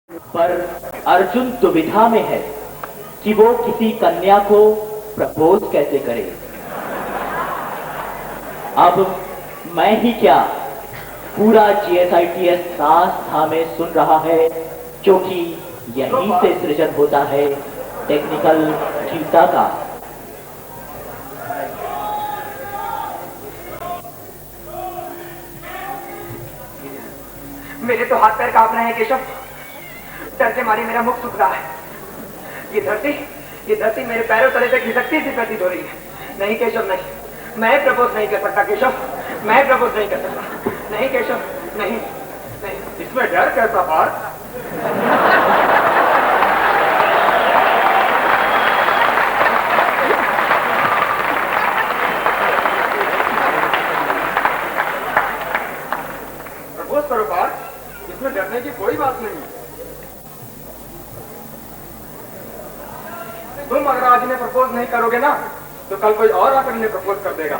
पर अर्जुन दुविधा में है कि वो किसी कन्या को प्रपोज कैसे करे। अब मैं ही क्या, पूरा GSITS संस्था में सुन रहा है, क्योंकि यहीं से सृजन होता है टेक्निकल गीता का। मेरे तो हाथ पैर कांप रहे हैं केशव, डर से मारे मेरा मुख सूख रहा है। ये धरती मेरे पैरों तले से खिसकती सी प्रतीत हो रही है। नहीं केशव नहीं, मैं प्रपोज नहीं कर सकता केशव, मैं प्रपोज नहीं कर सकता। नहीं केशव नहीं, नहीं। इसमें डर कैसा पार्थ? प्रपोज करो पार्थ, इसमें डरने की कोई बात नहीं। तुम अगर आज इन्हें प्रपोज नहीं करोगे ना, तो कल कोई और आकर इन्हें प्रपोज कर देगा।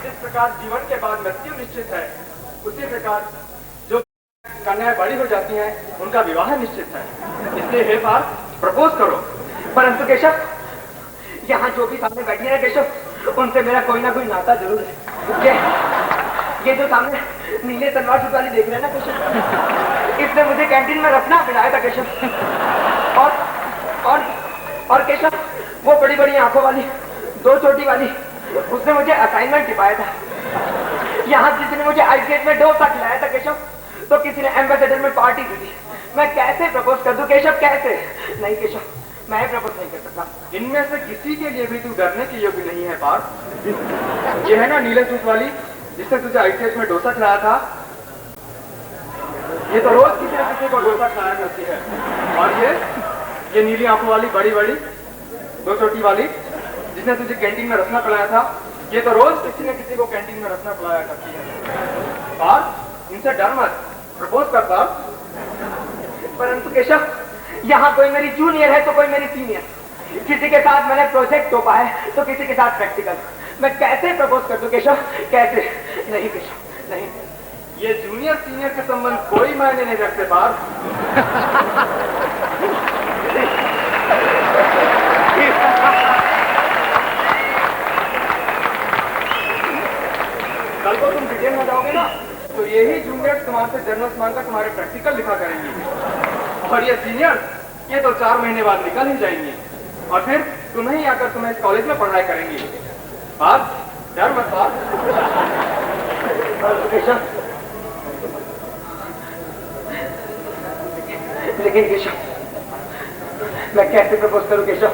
जिस प्रकार जीवन के बाद मृत्यु निश्चित है, उसी प्रकार जो कन्याएं बड़ी हो जाती हैं, उनका विवाह निश्चित है। इसलिए हे पार्थ, प्रपोज करो। परंतु केशव, यहाँ जो भी सामने बैठी है केशव, उनसे मेरा कोई ना कोई नाता जरूर है। ये जो सामने नीले तलवार सूट वाली देख रहे हैं ना केशव, इसने मुझे कैंटीन में रखना पिलाया था केशव। और केशव, वो बड़ी बड़ी आंखों वाली, दो चोटी वाली, उसने मुझे असाइनमेंट टिपाया था। यहाँ किसी ने मुझे आइसक्रीम में डोसा खिलाया था केशव, तो किसी ने एम्बेसडर में पार्टी दी थी। मैं कैसे प्रपोज कर दूं केशव, कैसे? नहीं केशव, मैं प्रपोज नहीं कर सकता। इनमें से किसी के लिए भी तू डरने के योग्य नहीं है पार्थ। ये है ना नीले सूट वाली, जिसने तुझे आइसक्रीम में डोसा खिलाया था, ये तो रोज किसी न किसी को डोसा खिलाया करती है। और ये नीली आंखों वाली, बड़ी बड़ी, दो चोटी वाली, जिसने तुझे कैंटीन में रसना पिलाया था, ये तो रोज किसी न किसी को कैंटीन में रसना पिलाया करती है। पार्थ, इनसे डर मत, प्रपोज कर पार्थ। परंतु केशव, यहाँ कोई मेरी जूनियर है तो कोई मेरी सीनियर। किसी के साथ मैंने प्रोजेक्ट तोपा है तो किसी के साथ प्रैक्टिकल। मैं कैसे प्रपोज कर दूं केशव, कैसे? नहीं केशव नहीं। ये जूनियर सीनियर के संबंध कोई मायने नहीं रखते पार्थ। कल को तुम डिटेल में जाओगे ना, तो यही जूनियर तुम्हारे जर्नल मान का तुम्हारे प्रैक्टिकल लिखा करेंगे। और ये सीनियर, ये तो 4 महीने बाद निकल ही जाएंगे, और फिर तुम्हें आकर तुम्हें इस कॉलेज में पढ़ाई करेंगे। पार्थ, डर मत पार्थ। लेकिन केशव, मैं कैसे प्रपोज करूं केशव,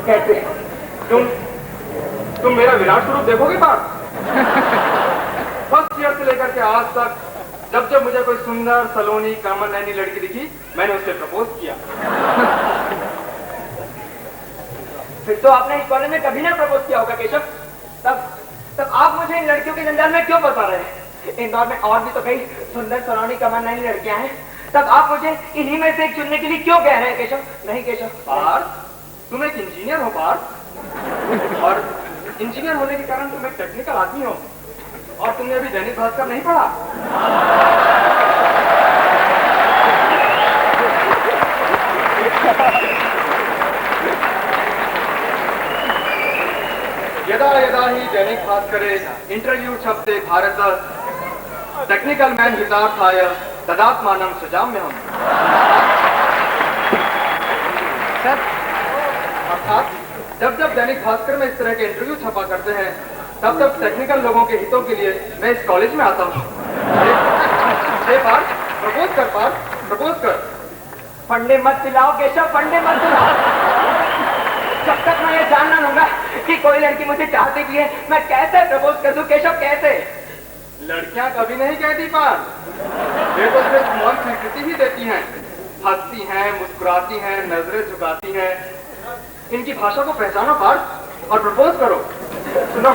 कैसे? तुम मेरा विराट स्वरूप देखोगे पार्थ? फर्स्ट ईयर से लेकर के आज तक जब जब मुझे कोई सुंदर, सलोनी, कामन नैनी लड़की दिखी, मैंने उससे प्रपोज किया। फिर तो आपने इस कॉलेज में कभी ना प्रपोज किया होगा केशव। तब आप मुझे इन लड़कियों के जंजाल में क्यों फंसा रहे हैं? इंदौर में और भी तो कई सुंदर, सलोनी, कामन नैनी लड़कियां हैं, तब आप मुझे इन्हीं में से एक चुनने के लिए क्यों कह रहे हैं केशव? नहीं केशव। पार्थ, तुम एक इंजीनियर हो पार्थ, और इंजीनियर होने के कारण तुम एक टेक्निकल आदमी हो, और तुमने अभी दैनिक भास्कर नहीं पढ़ा? यदा यदा ही दैनिक भास्करे इंटरव्यू छपते भारत टेक्निकल मैन हितार्थाय तदात्मानं सृजाम्यहम्। अर्थात जब जब दैनिक भास्कर में इस तरह के इंटरव्यू छपा करते हैं, तब तब टेक्निकल लोगों के हितों के लिए मैं इस कॉलेज में आता हूँ। प्रपोज कर पार्थ, प्रपोज कर। फंडे मत पिलाओ केशव, फंडे मत पिलाओ। जब तक मैं ये जानना लूंगा कि कोई लड़की मुझे चाहती भी है, मैं कैसे प्रपोज कर दूं केशव, कैसे? लड़कियां कभी नहीं कहती पार्थ, वे तो सिर्फ मौन स्वीकृति ही देती हैं, हंसती हैं, मुस्कुराती हैं, नजरें झुकाती हैं। इनकी भाषा को पहचानो पार्थ, और प्रपोज करो। सुनो,